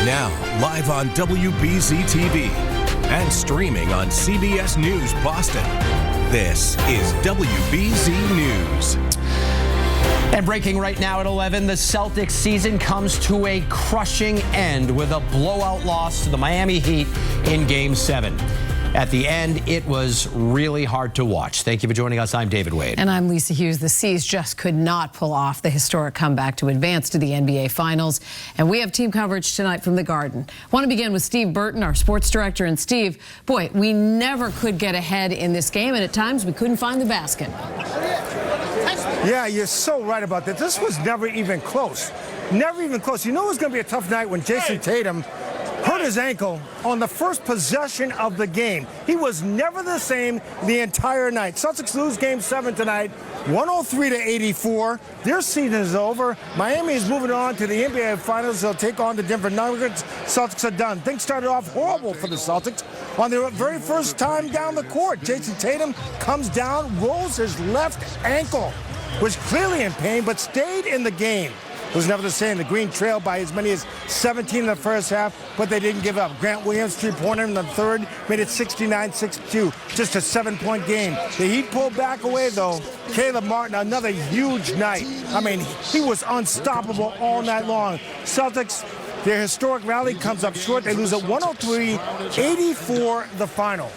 Now, live on WBZ-TV and streaming on CBS News Boston. This is WBZ News. And breaking right now at 11, the Celtics season comes to a crushing end with a blowout loss to the Miami Heat in Game 7. At the end, it was really hard to watch. Thank you for joining us. I'm David Wade. And I'm Lisa Hughes. The C's just could not pull off the historic comeback to advance to the NBA Finals. And we have team coverage tonight from the Garden. I want to begin with Steve Burton, our sports director. And Steve, boy, we never could get ahead in this game, and at times we couldn't find the basket. Yeah, you're so right about that. This was never even close. Never even close. You know it was going to be a tough night when Jason Tatum hurt his ankle on the first possession of the game. He was never the same the entire night. Celtics lose Game 7 tonight, 103-84. Their season is over. Miami is moving on to the NBA Finals. They'll take on the Denver Nuggets. Celtics are done. Things started off horrible for the Celtics. On their very first time down the court, Jason Tatum comes down, rolls his left ankle, was clearly in pain, but stayed in the game. It was never the same. The Green trailed by as many as 17 in the first half, but they didn't give up. Grant Williams, three-pointer in the third, made it 69-62. Just a 7-point game. The Heat pulled back away, though. Caleb Martin, another huge night. I mean, he was unstoppable all night long. Celtics, their historic rally comes up short. They lose at 103-84 the final.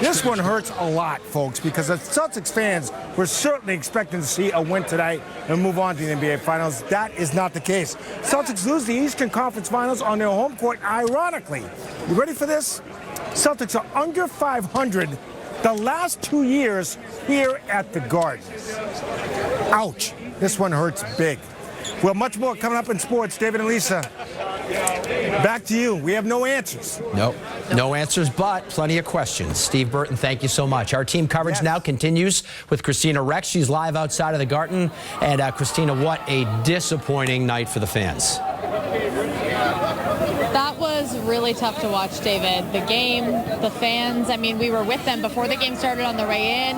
This one hurts a lot, folks, because the Celtics fans were certainly expecting to see a win tonight and move on to the NBA Finals. That is not the case. Celtics lose the Eastern Conference Finals on their home court, ironically. You ready for this? Celtics are under 500 the last 2 years here at the Garden. Ouch. This one hurts big. Well, much more coming up in sports. David and Lisa, back to you. We have no answers. Nope. No answers, but plenty of questions. Steve Burton, thank you so much. Our team coverage now continues with Christina Rex. She's live outside of the Garden. And Christina, what a disappointing night for the fans. That was really tough to watch, David. The game, the fans, I mean, we were with them before the game started on the way in.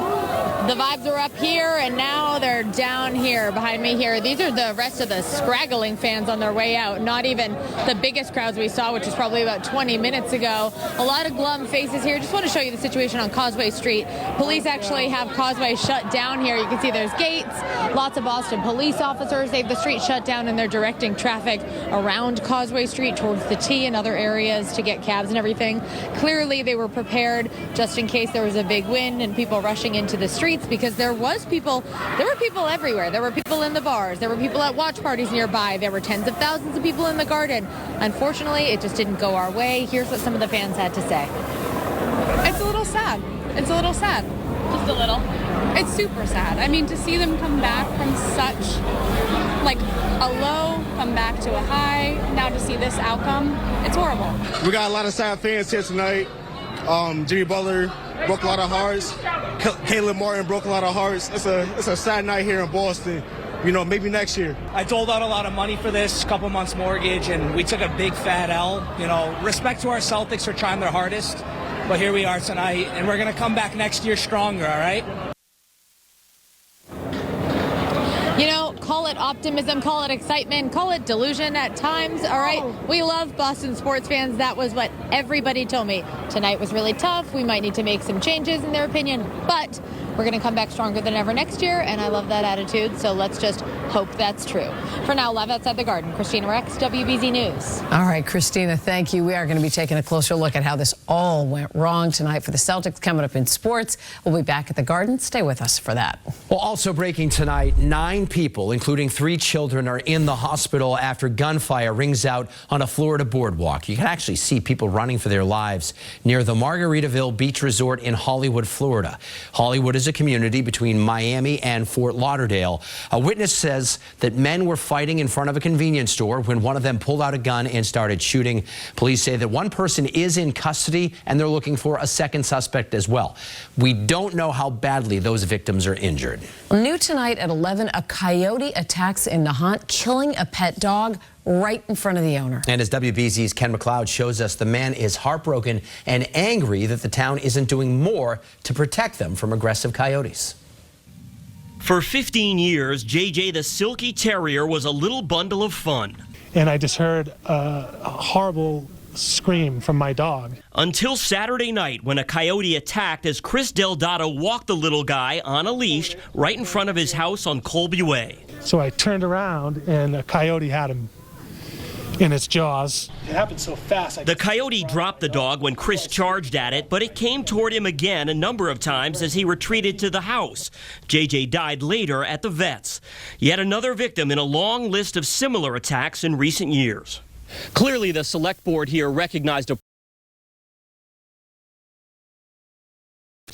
The vibes were up here, and now they're down here behind me here. These are the rest of the scraggling fans on their way out, not even the biggest crowds we saw, which was probably about 20 minutes ago. A lot of glum faces here. Just want to show you the situation on Causeway Street. Police actually have Causeway shut down here. You can see there's gates, lots of Boston police officers. They have the street shut down, and they're directing traffic around Causeway Street towards the T and other areas to get cabs and everything. Clearly, they were prepared just in case there was a big wind and people rushing into the streets, because there were people everywhere. There were people in the bars. There were people at watch parties nearby. There were tens of thousands of people in the Garden. Unfortunately, it just didn't go our way. Here's what some of the fans had to say. It's a little sad. It's a little sad. Just a little. It's super sad. I mean, to see them come back from such, like, a low, come back to a high, now to see this outcome, it's horrible. We got a lot of sad fans here tonight. Jimmy Butler broke a lot of hearts. Caleb Martin broke a lot of hearts. It's a sad night here in Boston. You know, maybe next year. I doled out a lot of money for this, couple months mortgage, and we took a big fat L. You know, respect to our Celtics for trying their hardest, but here we are tonight, and we're going to come back next year stronger, all right? You know, call it optimism, call it excitement, call it delusion at times, all right? We love Boston sports fans. That was what everybody told me. Tonight was really tough. We might need to make some changes in their opinion, but we're going to come back stronger than ever next year, and I love that attitude, so let's just hope that's true. For now, live outside the Garden, Christina Rex, WBZ News. All right, Christina, thank you. We are going to be taking a closer look at how this all went wrong tonight for the Celtics coming up in sports. We'll be back at the Garden. Stay with us for that. Well, also breaking tonight, 9 people, including 3 children, are in the hospital after gunfire rings out on a Florida boardwalk. You can actually see people running for their lives near the Margaritaville Beach Resort in Hollywood, Florida. Hollywood is a community between Miami and Fort Lauderdale. A witness says that men were fighting in front of a convenience store when one of them pulled out a gun and started shooting. Police say that one person is in custody and they're looking for a second suspect as well. We don't know how badly those victims are injured. New tonight at 11, a coyote attacks in Nahant, killing a pet dog right in front of the owner. And as WBZ's Ken McLeod shows us, the man is heartbroken and angry that the town isn't doing more to protect them from aggressive coyotes. For 15 years, JJ the Silky Terrier was a little bundle of fun. and I just heard a horrible scream from my dog. Until Saturday night, when a coyote attacked as Chris Deldato walked the little guy on a leash right in front of his house on Colby Way. So I turned around and a coyote had him in its jaws. It happened so fast. The coyote dropped the dog when Chris charged at it, but it came toward him again a number of times as he retreated to the house. JJ died later at the vet's. Yet another victim in a long list of similar attacks in recent years. Clearly, the select board here recognized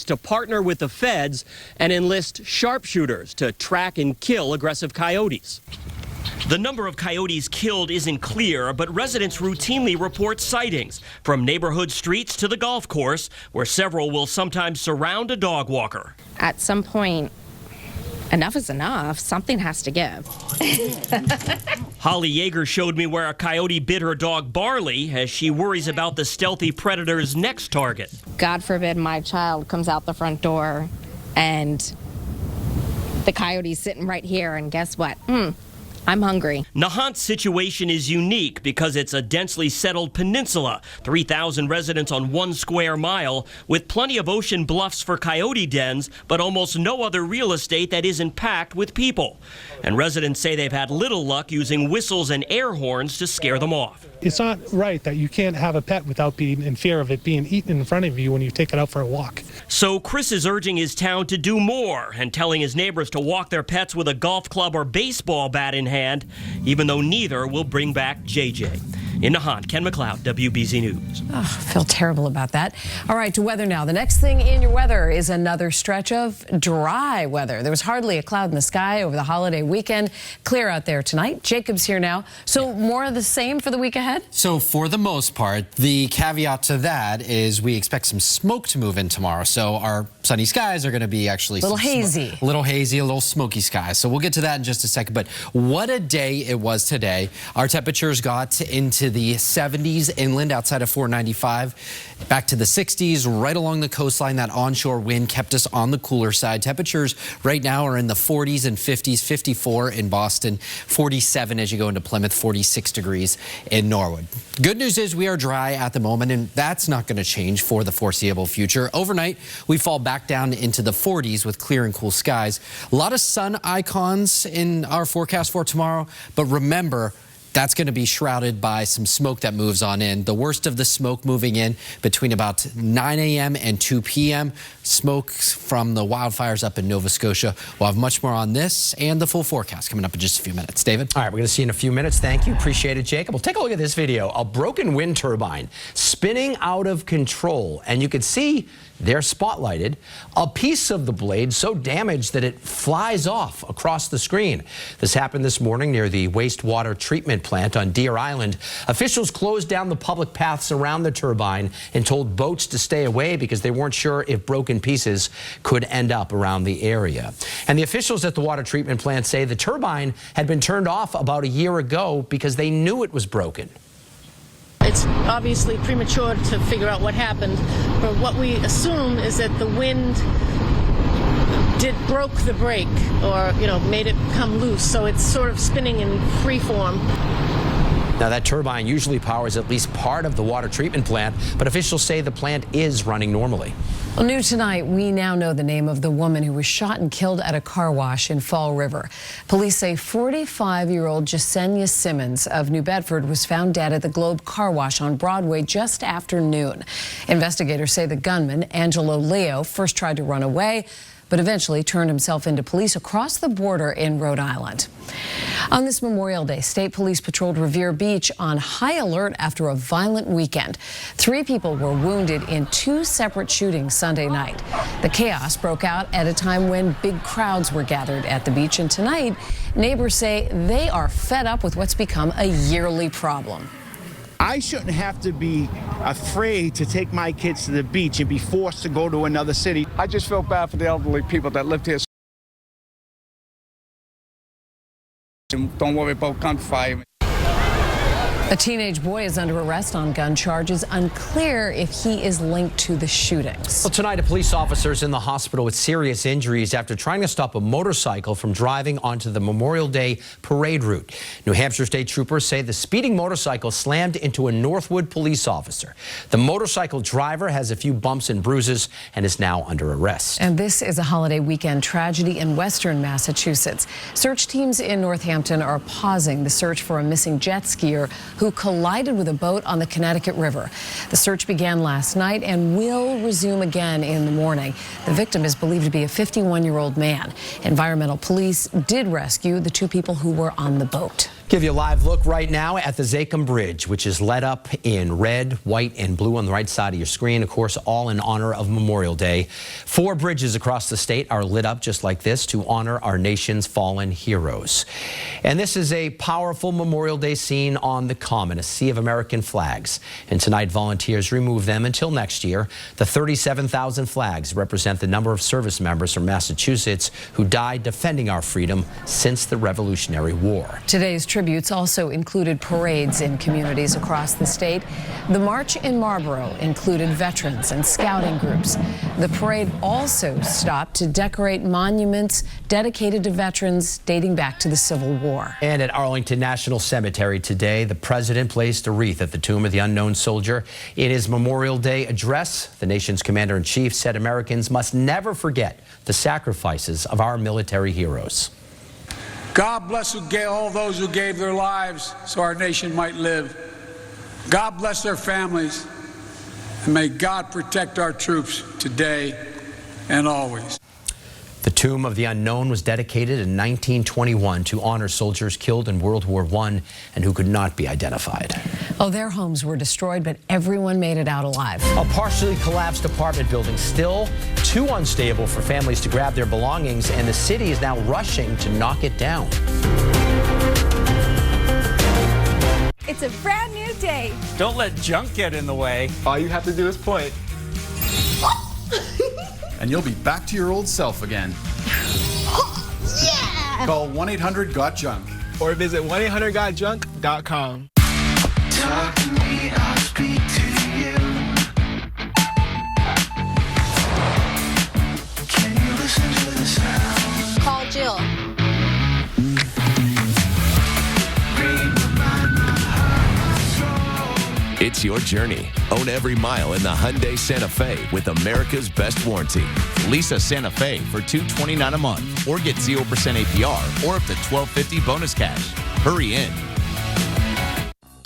to partner with the feds and enlist sharpshooters to track and kill aggressive coyotes. The number of coyotes killed isn't clear, but residents routinely report sightings from neighborhood streets to the golf course, where several will sometimes surround a dog walker. At some point, enough is enough. Something has to give. Holly Yeager showed me where a coyote bit her dog Barley as she worries about the stealthy predator's next target. God forbid my child comes out the front door and the coyote's sitting right here, and guess what? I'm hungry. Nahant's situation is unique because it's a densely settled peninsula, 3,000 residents on 1 square mile, with plenty of ocean bluffs for coyote dens, but almost no other real estate that isn't packed with people. And residents say they've had little luck using whistles and air horns to scare them off. It's not right that you can't have a pet without being in fear of it being eaten in front of you when you take it out for a walk. So Chris is urging his town to do more and telling his neighbors to walk their pets with a golf club or baseball bat in hand, even though neither will bring back JJ. In Nahant, Ken McLeod, WBZ News. Oh, I feel terrible about that. All right, to weather now. The next thing in your weather is another stretch of dry weather. There was hardly a cloud in the sky over the holiday weekend. Clear out there tonight. Jacob's here now. So more of the same for the week ahead? So for the most part, the caveat to that is we expect some smoke to move in tomorrow. So our sunny skies are going to be actually a little hazy. A little hazy, a little smoky skies. So we'll get to that in just a second. But what a day it was today. Our temperatures got into the 70s inland outside of 495, back to the 60s right along the coastline. That onshore wind kept us on the cooler side. Temperatures right now are in the 40s and 50s, 54 in Boston, 47 as you go into Plymouth, 46 degrees in Norwood. Good news is we are dry at the moment, and that's not going to change for the foreseeable future. Overnight, we fall back down into the 40s with clear and cool skies. A lot of sun icons in our forecast for tomorrow, but remember, that's going to be shrouded by some smoke that moves on in. The worst of the smoke moving in between about 9 a.m. and 2 p.m. Smoke from the wildfires up in Nova Scotia. We'll have much more on this and the full forecast coming up in just a few minutes. David? All right, we're going to see you in a few minutes. Thank you. Appreciate it, Jacob. Well, take a look at this video. A broken wind turbine spinning out of control. And you can see they're spotlighted. A piece of the blade so damaged that it flies off across the screen. This happened this morning near the wastewater treatment plant on Deer Island. Officials closed down the public paths around the turbine and told boats to stay away because they weren't sure if broken pieces could end up around the area. And the officials at the water treatment plant say the turbine had been turned off about a year ago because they knew it was broken. It's obviously premature to figure out what happened, but what we assume is that the wind broke the brake, or made it come loose, so it's sort of spinning in free form. Now, that turbine usually powers at least part of the water treatment plant, but officials say the plant is running normally. Well, new tonight, we now know the name of the woman who was shot and killed at a car wash in Fall River. Police say 45-year-old Jasenia Simmons of New Bedford was found dead at the Globe Car Wash on Broadway just after noon. Investigators say the gunman, Angelo Leo, first tried to run away, but eventually turned himself into police across the border in Rhode Island. On this Memorial Day, state police patrolled Revere Beach on high alert after a violent weekend. 3 people were wounded in 2 separate shootings Sunday night. The chaos broke out at a time when big crowds were gathered at the beach, and tonight, neighbors say they are fed up with what's become a yearly problem. I shouldn't have to be afraid to take my kids to the beach and be forced to go to another city. I just feel bad for the elderly people that lived here. Don't worry about gunfire. A teenage boy is under arrest on gun charges. Unclear if he is linked to the shootings. Well, tonight, a police officer is in the hospital with serious injuries after trying to stop a motorcycle from driving onto the Memorial Day parade route. New Hampshire state troopers say the speeding motorcycle slammed into a Northwood police officer. The motorcycle driver has a few bumps and bruises and is now under arrest. And this is a holiday weekend tragedy in western Massachusetts. Search teams in Northampton are pausing the search for a missing jet skier who collided with a boat on the Connecticut River. The search began last night and will resume again in the morning. The victim is believed to be a 51-year-old man. Environmental police did rescue the two people who were on the boat. Give you a live look right now at the Zachem Bridge, which is lit up in red, white, and blue on the right side of your screen. Of course, all in honor of Memorial Day. 4 bridges across the state are lit up just like this to honor our nation's fallen heroes. And this is a powerful Memorial Day scene on the Common, a sea of American flags. And tonight, volunteers remove them until next year. The 37,000 flags represent the number of service members from Massachusetts who died defending our freedom since the Revolutionary War. Today's tributes also included parades in communities across the state. The march in Marlborough included veterans and scouting groups. The parade also stopped to decorate monuments dedicated to veterans dating back to the Civil War. And at Arlington National Cemetery today, the president placed a wreath at the tomb of the unknown soldier. In his Memorial Day address, the nation's commander-in-chief said Americans must never forget the sacrifices of our military heroes. God bless all those who gave their lives so our nation might live. God bless their families, and may God protect our troops today and always. The tomb of the unknown was dedicated in 1921 to honor soldiers killed in World War I and who could not be identified. Oh, their homes were destroyed, but everyone made it out alive. A partially collapsed apartment building, still too unstable for families to grab their belongings, and the city is now rushing to knock it down. It's a brand new day. Don't let junk get in the way. All you have to do is point. And you'll be back to your old self again. Yeah! Call 1-800-GOT-JUNK Or visit 1-800-GOT-JUNK.com. Talk to me, I'll speak to you. Can you listen to the sound? Call Jill. It's your journey. Own every mile in the Hyundai Santa Fe with America's best warranty. Lease a Santa Fe for $229 a month or get 0% APR or up to $1,250 bonus cash. Hurry in.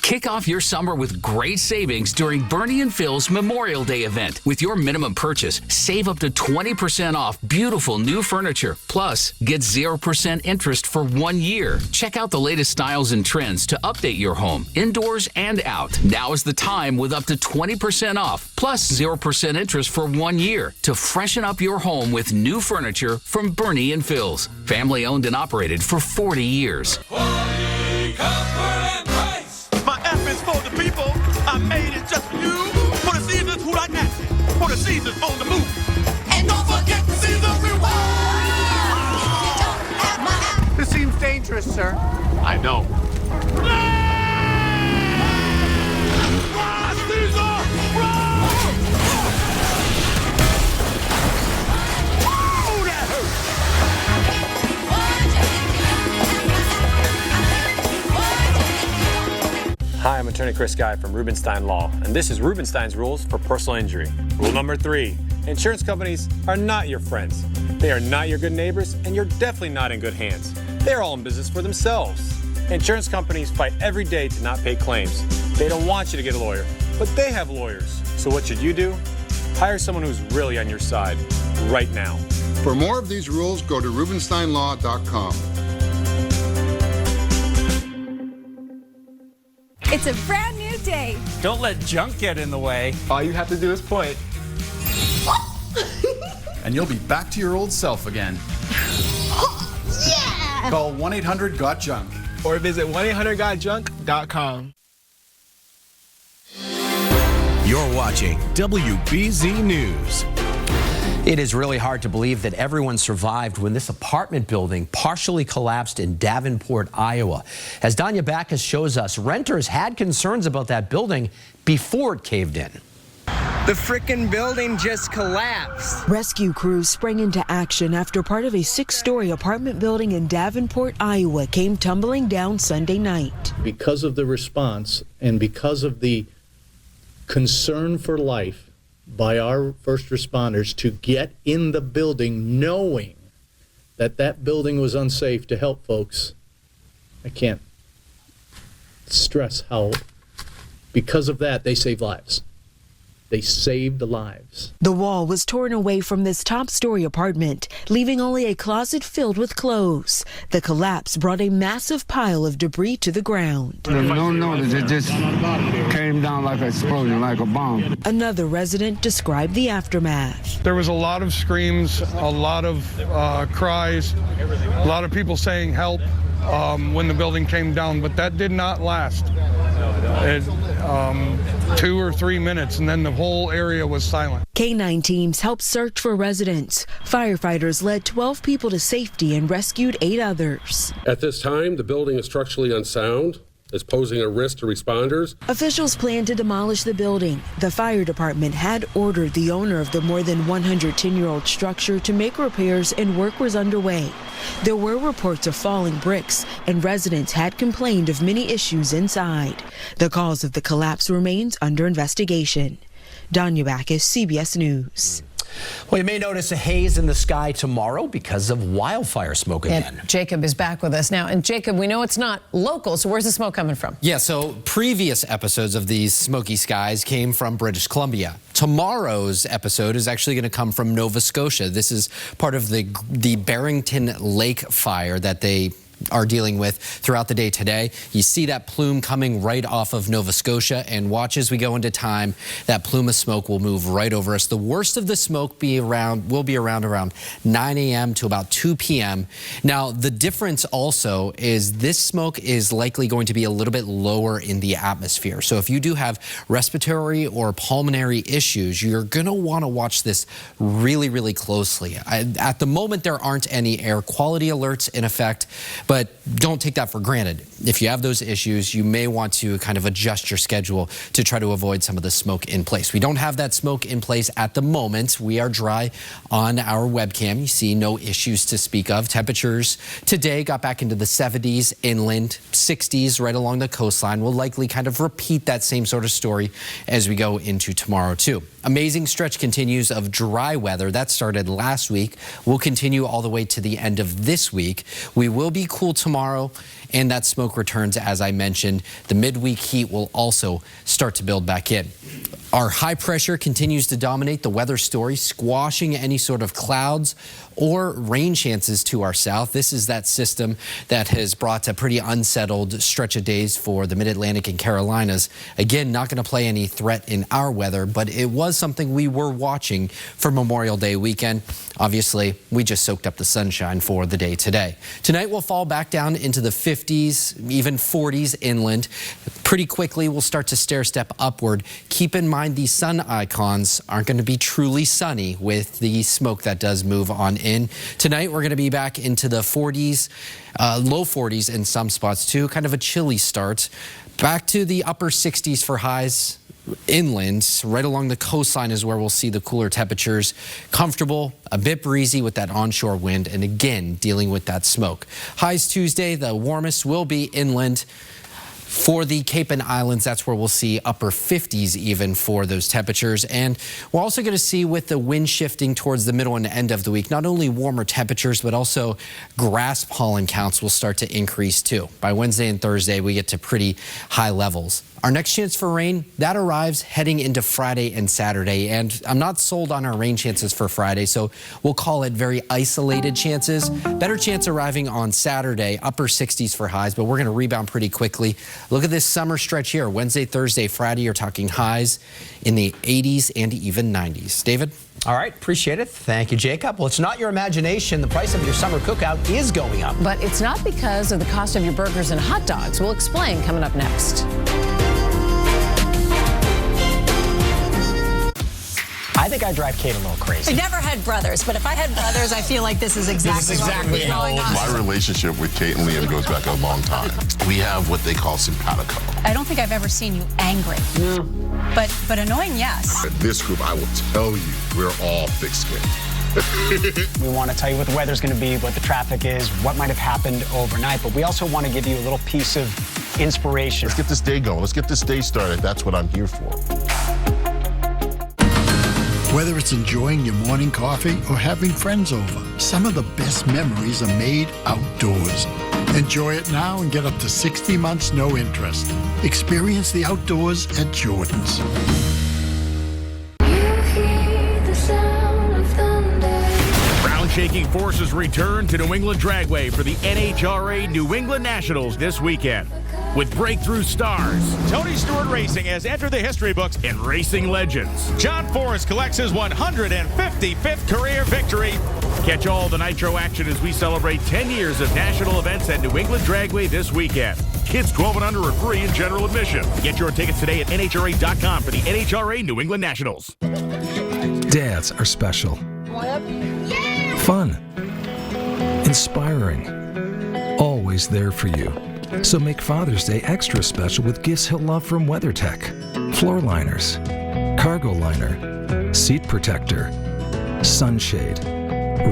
Kick off your summer with great savings during Bernie & Phil's Memorial Day event. With your minimum purchase, save up to 20% off beautiful new furniture. Plus, get 0% interest for 1 year. Check out the latest styles and trends to update your home, indoors and out. Now is the time with up to 20% off, plus 0% interest for 1 year to freshen up your home with new furniture from Bernie & Phil's. Family owned and operated for 40 years. For the people, I made it just for you. For the seasons who like action, for the seasons on the move. And don't forget the season reward. This seems dangerous, sir. I know. Hi, I'm attorney Chris Guy from Rubenstein Law, and this is Rubenstein's Rules for Personal Injury. Rule number 3, insurance companies are not your friends. They are not your good neighbors, and you're definitely not in good hands. They're all in business for themselves. Insurance companies fight every day to not pay claims. They don't want you to get a lawyer, but they have lawyers. So what should you do? Hire someone who's really on your side right now. For more of these rules, go to rubensteinlaw.com. It's a brand new day. Don't let junk get in the way. All you have to do is point. And you'll be back to your old self again. Yeah! Call 1-800-GOT-JUNK Or visit 1-800-GOT-JUNK.com. You're watching WBZ News. It is really hard to believe that everyone survived when this apartment building partially collapsed in Davenport, Iowa. As Danya Backus shows us, renters had concerns about that building before it caved in. The frickin' building just collapsed. Rescue crews sprang into action after part of a 6-story apartment building in Davenport, Iowa came tumbling down Sunday night. Because of the response and because of the concern for life by our first responders to get in the building knowing that that building was unsafe to help folks, I can't stress how, because of that, they saved lives. They saved lives. The wall was torn away from this top-story apartment, leaving only a closet filled with clothes. The collapse brought a massive pile of debris to the ground. There's no notice, it just came down like an explosion, like a bomb. Another resident described the aftermath. There was a lot of screams, a lot of cries, a lot of people saying help when the building came down, but that did not last. 2 or 3 minutes, and then the whole area was silent. K-9 teams helped search for residents. Firefighters led 12 people to safety and rescued 8 others. At this time, the building is structurally unsound, is posing a risk to responders. Officials plan to demolish the building. The fire department had ordered the owner of the more than 110-year-old structure to make repairs, and work was underway. There were reports of falling bricks, and residents had complained of many issues inside. The cause of the collapse remains under investigation. Danya Backus, CBS News. Well, you may notice a haze in the sky tomorrow because of wildfire smoke again. And Jacob is back with us now. And Jacob, we know it's not local, so where's the smoke coming from? Yeah, so previous episodes of these smoky skies came from British Columbia. Tomorrow's episode is actually going to come from Nova Scotia. This is part of the Barrington Lake fire that they are dealing with throughout the day today. You see that plume coming right off of Nova Scotia, and watch as we go into time, that plume of smoke will move right over us. The worst of the smoke will be around 9 a.m. to about 2 p.m. Now, the difference also is this smoke is likely going to be a little bit lower in the atmosphere. So if you do have respiratory or pulmonary issues, you're going to want to watch this really, really closely. At the moment, there aren't any air quality alerts in effect, but don't take that for granted. If you have those issues, you may want to kind of adjust your schedule to try to avoid some of the smoke in place. We don't have that smoke in place at the moment. We are dry on our webcam. You see no issues to speak of. Temperatures today got back into the 70s inland, 60s right along the coastline. We'll likely kind of repeat that same sort of story as we go into tomorrow too. Amazing stretch continues of dry weather. That started last week. Will continue all the way to the end of this week. We will be cool tomorrow, and that smoke returns, as I mentioned. The midweek heat will also start to build back in. Our high pressure continues to dominate the weather story, squashing any sort of clouds or rain chances to our south. This is that system that has brought a pretty unsettled stretch of days for the Mid-Atlantic and Carolinas. Again, not going to play any threat in our weather, but it was something we were watching for Memorial Day weekend. Obviously, we just soaked up the sunshine for the day today. Tonight, we'll fall back down into the 50s, even 40s inland. Pretty quickly, we'll start to stair-step upward. Keep in mind, these sun icons aren't going to be truly sunny with the smoke that does move on in. Tonight, we're going to be back into the 40s, low 40s in some spots too. Kind of a chilly start. Back to the upper 60s for highs inland. Right along the coastline is where we'll see the cooler temperatures. Comfortable, a bit breezy with that onshore wind, and again, dealing with that smoke. Highs Tuesday, the warmest will be inland. For the Cape and Islands, that's where we'll see upper 50s even for those temperatures. And we're also going to see, with the wind shifting towards the middle and end of the week, not only warmer temperatures, but also grass pollen counts will start to increase too. By Wednesday and Thursday, we get to pretty high levels. Our next chance for rain, that arrives heading into Friday and Saturday. And I'm not sold on our rain chances for Friday, so we'll call it very isolated chances. Better chance arriving on Saturday, upper 60s for highs, but we're going to rebound pretty quickly. Look at this summer stretch here. Wednesday, Thursday, Friday, you're talking highs in the 80s and even 90s. David? All right, appreciate it. Thank you, Jacob. Well, it's not your imagination. The price of your summer cookout is going up. But it's not because of the cost of your burgers and hot dogs. We'll explain coming up next. I think I drive Kate a little crazy. I never had brothers, but if I had brothers, I feel like this is exactly what would be going on. My relationship with Kate and Liam goes back a long time. We have what they call simpatico. I don't think I've ever seen you angry. No. But annoying, yes. This group, I will tell you, we're all thick-skinned. We want to tell you what the weather's going to be, what the traffic is, what might have happened overnight, but we also want to give you a little piece of inspiration. Let's get this day going. Let's get this day started. That's what I'm here for. Whether it's enjoying your morning coffee or having friends over, some of the best memories are made outdoors. Enjoy it now and get up to 60 months no interest. Experience the outdoors at Jordan's. Ground-shaking forces return to New England Dragway for the NHRA New England Nationals this weekend. With breakthrough stars, Tony Stewart Racing has entered the history books in racing legends. John Forrest collects his 155th career victory. Catch all the Nitro action as we celebrate 10 years of national events at New England Dragway this weekend. Kids 12 and under are free in general admission. Get your tickets today at NHRA.com for the NHRA New England Nationals. Dads are special. Fun. Inspiring. Always there for you. So make Father's Day extra special with gifts he'll love from WeatherTech. Floor liners, cargo liner, seat protector, sunshade,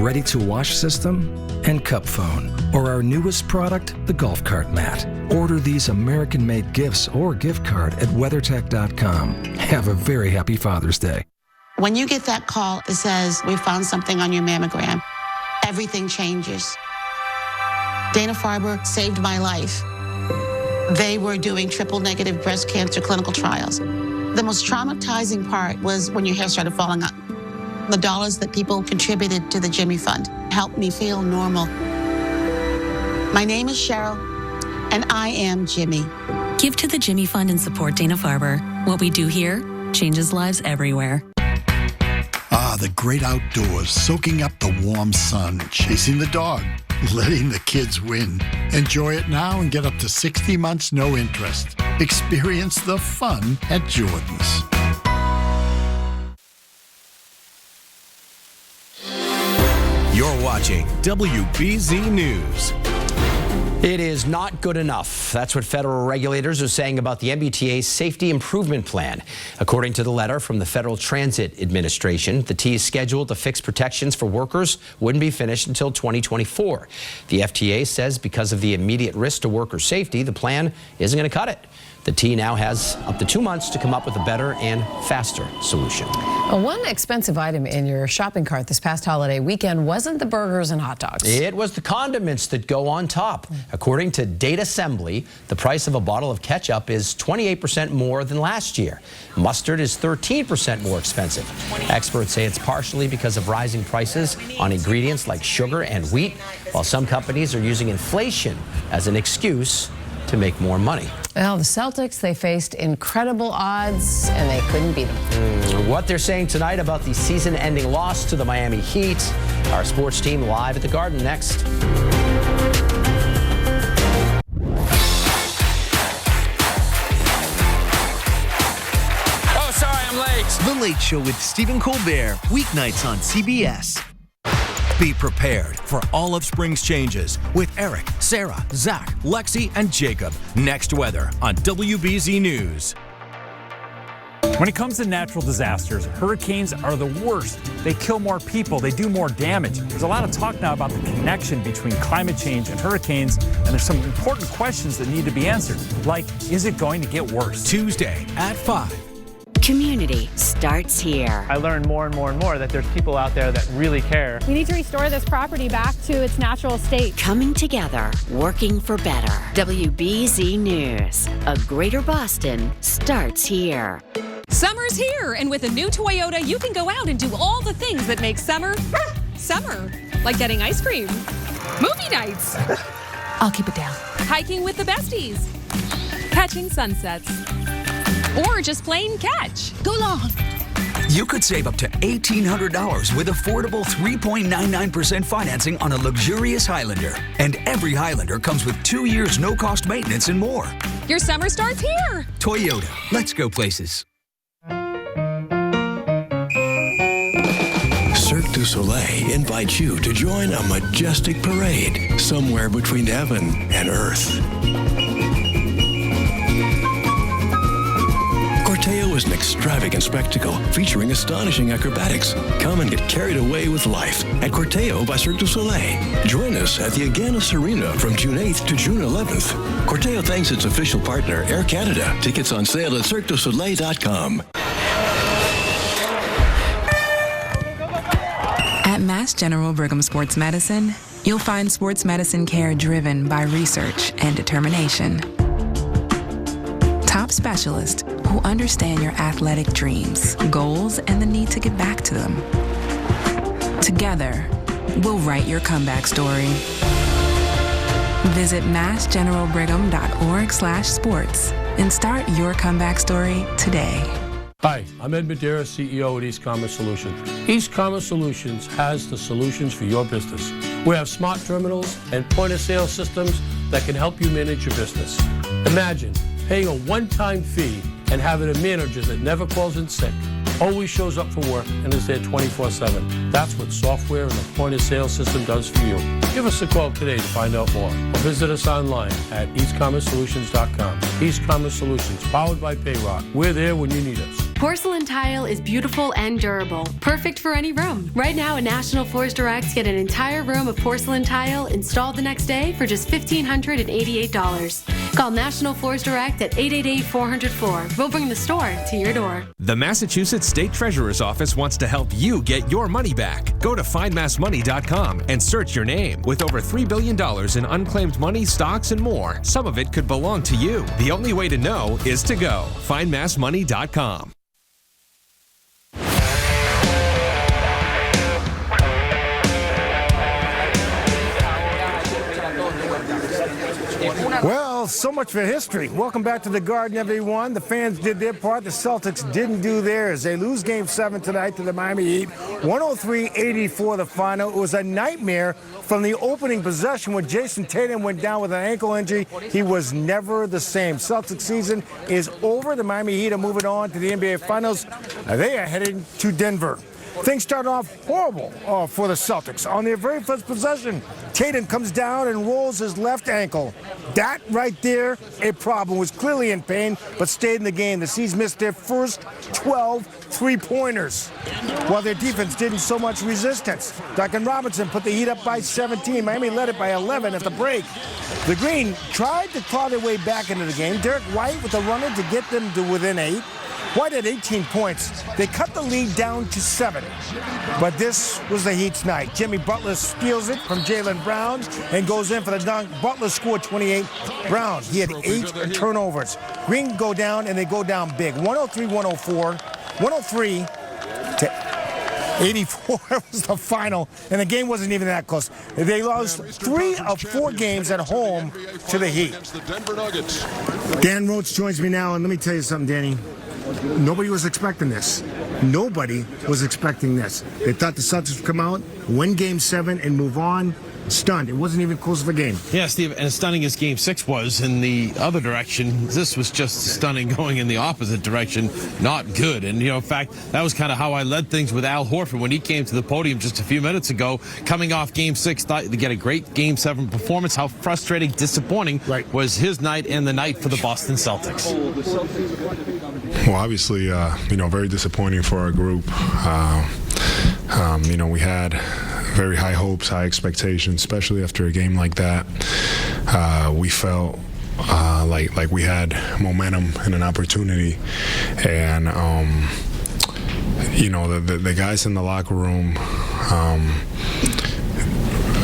ready-to-wash system, and cup phone. Or our newest product, the golf cart mat. Order these American-made gifts or gift card at WeatherTech.com. Have a very happy Father's Day. When you get that call that says, we found something on your mammogram, everything changes. Dana-Farber saved my life. They were doing triple-negative breast cancer clinical trials. The most traumatizing part was when your hair started falling out. The dollars that people contributed to the Jimmy Fund helped me feel normal. My name is Cheryl, and I am Jimmy. Give to the Jimmy Fund and support Dana-Farber. What we do here changes lives everywhere. Ah, the great outdoors, soaking up the warm sun, chasing the dog, letting the kids win. Enjoy it now and get up to 60 months no interest. Experience the fun at Jordan's. You're watching WBZ News. It is not good enough. That's what federal regulators are saying about the MBTA's Safety Improvement Plan. According to the letter from the Federal Transit Administration, the T is scheduled to fix protections for workers wouldn't be finished until 2024. The FTA says because of the immediate risk to worker safety, the plan isn't going to cut it. The T now has up to 2 months to come up with a better and faster solution. One expensive item in your shopping cart this past holiday weekend wasn't the burgers and hot dogs. It was the condiments that go on top. According to Data Assembly, the price of a bottle of ketchup is 28% more than last year. Mustard is 13% more expensive. Experts say it's partially because of rising prices on ingredients like sugar and wheat, while some companies are using inflation as an excuse to make more money. Well, the Celtics, they faced incredible odds, and they couldn't beat them. What they're saying tonight about the season-ending loss to the Miami Heat. Our sports team live at the Garden next. Oh, sorry, I'm late. The Late Show with Stephen Colbert, weeknights on CBS. Be prepared for all of spring's changes with Eric, Sarah, Zach, Lexi, and Jacob. Next weather on WBZ News. When it comes to natural disasters, hurricanes are the worst. They kill more people, they do more damage. There's a lot of talk now about the connection between climate change and hurricanes, and there's some important questions that need to be answered, like, is it going to get worse? Tuesday at 5. Community starts here. I learned more and more and more that there's people out there that really care. We need to restore this property back to its natural state. Coming together, working for better. WBZ News. A Greater Boston starts here. Summer's here, and with a new Toyota, you can go out and do all the things that make summer, summer. Like getting ice cream, movie nights. I'll keep it down. Hiking with the besties, catching sunsets. Or just plain catch. Go long. You could save up to $1,800 with affordable 3.99% financing on a luxurious Highlander. And every Highlander comes with 2 years no-cost maintenance and more. Your summer starts here. Toyota. Let's go places. Cirque du Soleil invites you to join a majestic parade somewhere between heaven and earth. Corteo is an extravagant spectacle featuring astonishing acrobatics. Come and get carried away with life at Corteo by Cirque du Soleil. Join us at the Aganis Arena from June 8th to June 11th. Corteo thanks its official partner, Air Canada. Tickets on sale at CirqueDuSoleil.com. At Mass General Brigham Sports Medicine, you'll find sports medicine care driven by research and determination. Top specialists who understand your athletic dreams, goals, and the need to get back to them. Together, we'll write your comeback story. Visit massgeneralbrigham.org/sports and start your comeback story today. Hi, I'm Ed Madeira, CEO at East Commerce Solutions. East Commerce Solutions has the solutions for your business. We have smart terminals and point-of-sale systems that can help you manage your business. Imagine paying a one-time fee and having a manager that never calls in sick, always shows up for work, and is there 24/7. That's what software and a point-of-sale system does for you. Give us a call today to find out more, or visit us online at eastcommercesolutions.com. East Commerce Solutions, powered by Payrock. We're there when you need us. Porcelain tile is beautiful and durable, perfect for any room. Right now at National Floors Direct, get an entire room of porcelain tile installed the next day for just $1,588. Call National Floors Direct at 888-400-FLOOR. We'll bring the store to your door. The Massachusetts State Treasurer's Office wants to help you get your money back. Go to findmassmoney.com and search your name. With over $3 billion in unclaimed money, stocks, and more, some of it could belong to you. The only way to know is to go. Findmassmoney.com. Well, so much for history. Welcome back to the Garden, everyone. The fans did their part. The Celtics didn't do theirs. They lose Game 7 tonight to the Miami Heat. 103-84 the final. It was a nightmare from the opening possession when Jason Tatum went down with an ankle injury. He was never the same. Celtics season is over. The Miami Heat are moving on to the NBA Finals. They are headed to Denver. Things start off horrible for the Celtics. On their very first possession, Tatum comes down and rolls his left ankle. That right there, a problem. Was clearly in pain, but stayed in the game. The C's missed their first 12 three-pointers, while their defense didn't so much resistance. Duncan Robinson put the Heat up by 17. Miami led it by 11 at the break. The Green tried to claw their way back into the game. Derek White with a runner to get them to within 8. White had 18 points. They cut the lead down to 7. But this was the Heat's night. Jimmy Butler steals it from Jaylen Brown and goes in for the dunk. Butler scored 28. Brown, he had 8 turnovers. Green go down, and they go down big. 103-104. 103-84 was the final, and the game wasn't even that close. They lost 3 of 4 games at home to the Heat. Dan Roach joins me now, and let me tell you something, Danny. Nobody was expecting this. Nobody was expecting this. They thought the Celtics would come out, win Game 7, and move on. Stunned. It wasn't even close of a game. Yeah, Steve, and as stunning as Game 6 was in the other direction, this was just stunning going in the opposite direction. Not good. And, in fact, that was kind of how I led things with Al Horford when he came to the podium just a few minutes ago. Coming off Game 6, thought to get a great Game 7 performance. How frustrating, disappointing was his night and the night for the Boston Celtics. Well, obviously, very disappointing for our group. We had very high hopes, high expectations, especially after a game like that. We felt like we had momentum and an opportunity, and the guys in the locker room,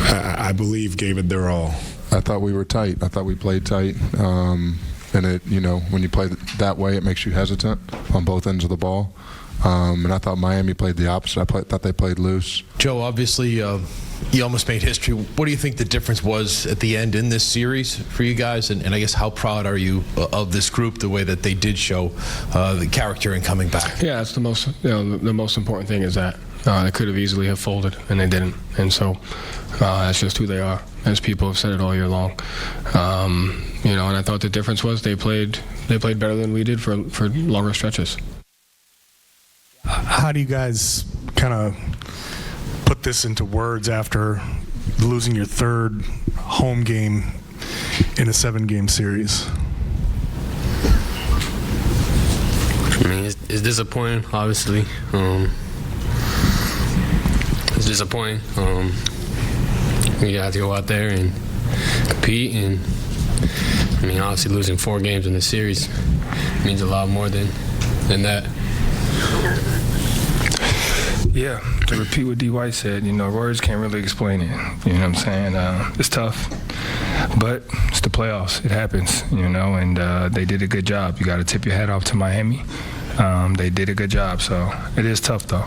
I believe, gave it their all. I thought we were tight. I thought we played tight. And it, when you play that way, it makes you hesitant on both ends of the ball. And I thought Miami played the opposite. I thought they played loose. Joe, obviously, you almost made history. What do you think the difference was at the end in this series for you guys? And I guess how proud are you of this group, the way that they did show the character in coming back? Yeah, it's the most, the most important thing is that they could have easily have folded, and they didn't. And so that's just who they are, as people have said it all year long. And I thought the difference was they played better than we did for longer stretches. How do you guys kind of put this into words after losing your third home game in a 7-game series? I mean, it's disappointing, obviously. It's disappointing. We got to go out there and compete, and I mean, obviously losing 4 games in the series means a lot more than that. Yeah, to repeat what D. White said, words can't really explain it. You know what I'm saying? It's tough, but it's the playoffs. It happens, and they did a good job. You got to tip your hat off to Miami. They did a good job, so it is tough, though.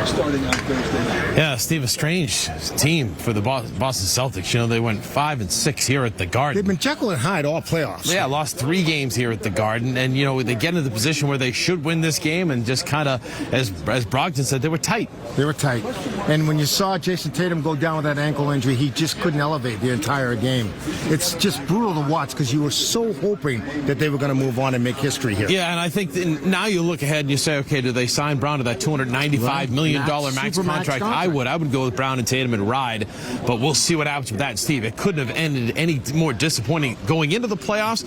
Starting on Thursday. Yeah, Steve, a strange team for the Boston Celtics. They went 5-6 here at the Garden. They've been Jekyll and Hyde all playoffs. Yeah, lost 3 games here at the Garden, and they get into the position where they should win this game, and just kind of, as Brogdon said, they were tight. They were tight, and when you saw Jason Tatum go down with that ankle injury, he just couldn't elevate the entire game. It's just brutal to watch because you were so hoping that they were going to move on and make history here. Yeah, and I think now you look ahead and you say, okay, do they sign Brown to that $295 million max contract? I would go with Brown and Tatum and ride, but we'll see what happens with that, Steve. It couldn't have ended any more disappointing going into the playoffs.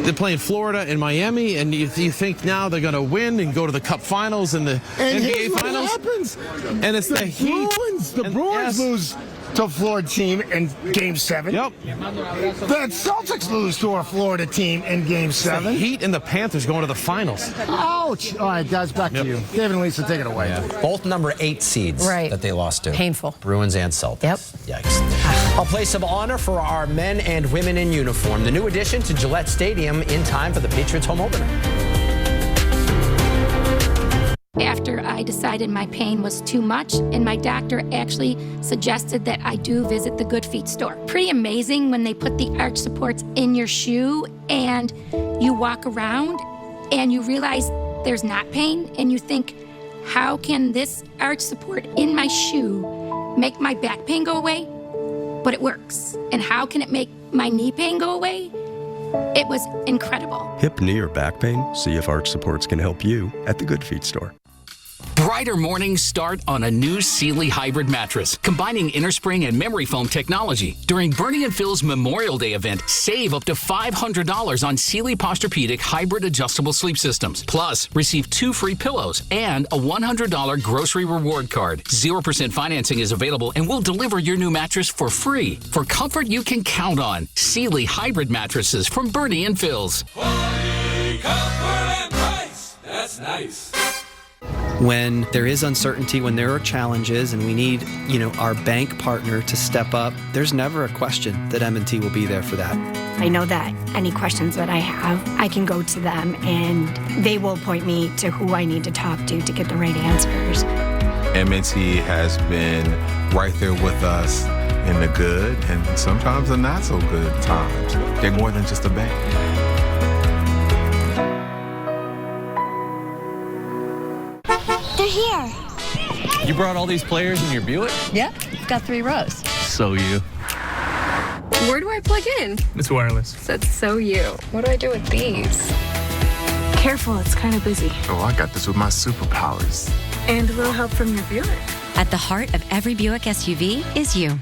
They're playing Florida and Miami, and you think now they're going to win and go to the Cup Finals and the NBA Finals. What happens? And it's the Heat. The Bruins lose to a Florida team in Game 7. Yep. The Celtics lose to a Florida team in Game 7. The Heat and the Panthers going to the finals. Ouch. All right, guys, back to you. David and Lisa, take it away. Yeah. Both number 8 seeds that they lost to. Painful. Bruins and Celtics. Yep. Yikes. A place of honor for our men and women in uniform. The new addition to Gillette Stadium in time for the Patriots home opener. After I decided my pain was too much, and my doctor actually suggested that I do visit the Good Feet store. Pretty amazing when they put the arch supports in your shoe and you walk around and you realize there's not pain, and you think, how can this arch support in my shoe make my back pain go away? But it works. And how can it make my knee pain go away? It was incredible. Hip, knee, or back pain? See if arch supports can help you at the Good Feet store. Brighter mornings start on a new Sealy hybrid mattress, combining innerspring and memory foam technology. During Bernie and Phil's Memorial Day event, save up to $500 on Sealy Posturepedic hybrid adjustable sleep systems. Plus, receive 2 free pillows and a $100 grocery reward card. 0% financing is available, and we'll deliver your new mattress for free. For comfort you can count on, Sealy hybrid mattresses from Bernie and Phil's. Quality, comfort, and price. That's nice. When there is uncertainty, when there are challenges, and we need, our bank partner to step up, there's never a question that M&T will be there for that. I know that any questions that I have, I can go to them, and they will point me to who I need to talk to get the right answers. M&T has been right there with us in the good and sometimes the not so good times. They're more than just a bank. They're here. You brought all these players in your Buick? Yeah, it's got 3 rows. So you. Where do I plug in? It's wireless. That's so you. What do I do with these? Careful, it's kind of busy. Oh, I got this with my superpowers. And a little help from your Buick. At the heart of every Buick SUV is you.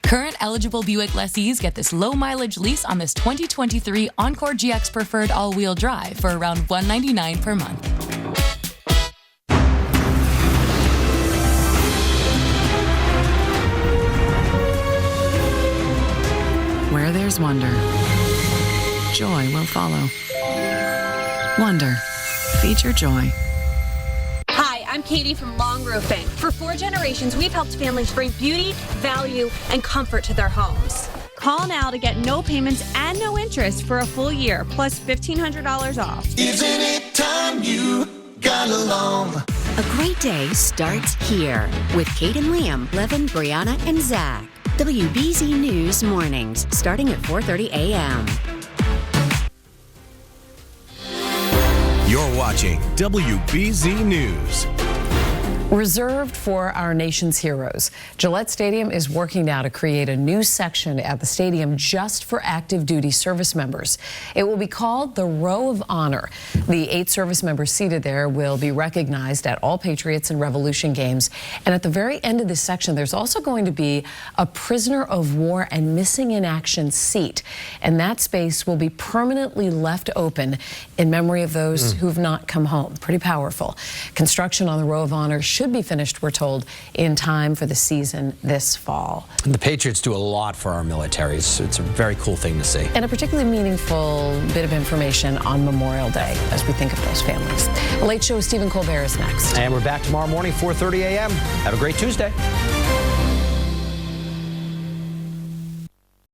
Current eligible Buick lessees get this low-mileage lease on this 2023 Encore GX Preferred all-wheel drive for around $199 per month. Where there's wonder, joy will follow. Wonder. Feature joy. Hi, I'm Katie from Long Roofing. For 4 generations, we've helped families bring beauty, value, and comfort to their homes. Call now to get no payments and no interest for a full year, plus $1,500 off. Isn't it time you got along? A great day starts here with Kate and Liam, Levin, Brianna, and Zach. WBZ News Mornings, starting at 4:30 a.m. You're watching WBZ News. Reserved for our nation's heroes, Gillette Stadium is working now to create a new section at the stadium just for active duty service members. It will be called the Row of Honor. The 8 service members seated there will be recognized at all Patriots and Revolution games. And at the very end of this section, there's also going to be a prisoner of war and missing in action seat. And that space will be permanently left open in memory of those who've not come home. Pretty powerful. Construction on the Row of Honor should be finished, we're told, in time for the season this fall. And the Patriots do a lot for our military. It's a very cool thing to see. And a particularly meaningful bit of information on Memorial Day as we think of those families. The Late Show with Stephen Colbert is next. And we're back tomorrow morning, 4:30 a.m. Have a great Tuesday.